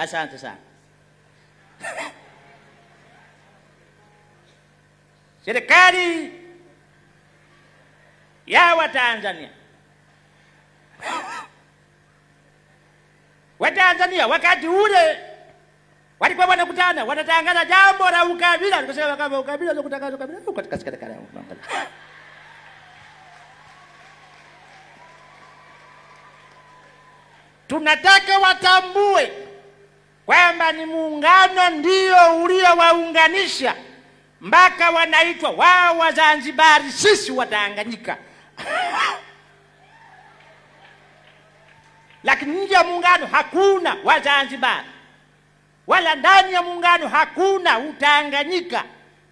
Asante sana. Serikali ya Watanzania, Watanzania wakati ule walikuwa wanakutana wanatangaza jambo la ukabila, tukasema kama ukabila ndio kutangaza ukabila katika serikali yangu. Tunataka watambue kwamba ni muungano ndio uliowaunganisha mpaka wanaitwa wao Wazanzibari, sisi Watanganyika. Lakini nje ya muungano hakuna Wazanzibari, wala ndani ya muungano hakuna Utanganyika.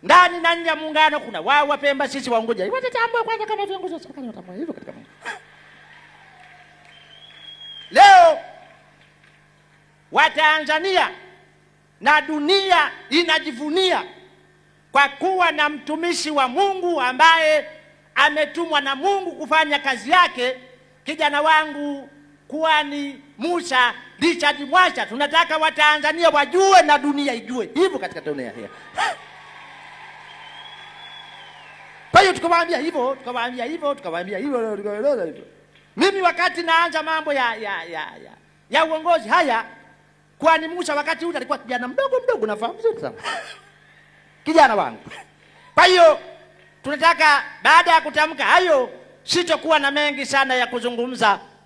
Ndani na nje ya muungano kuna wao Wapemba, sisi Waunguja. Watatambua kwanza kama viongozi wa serikali watambua hivyo katika muungano. Leo Watanzania na dunia inajivunia kwa kuwa na mtumishi wa Mungu ambaye ametumwa na Mungu kufanya kazi yake, kijana wangu Kuhani Musa Richard Mwasha. Tunataka Watanzania wajue na dunia ijue hivyo katika dunia hii. Kwa hiyo tukawaambia hivyo. Mimi wakati naanza mambo ya uongozi haya, Kuhani Musa wakati ule alikuwa kijana mdogo, nafahamu vizuri sana. Kijana wangu. Kwa hiyo tunataka baada ya kutamka hayo, sitokuwa na mengi sana ya kuzungumza.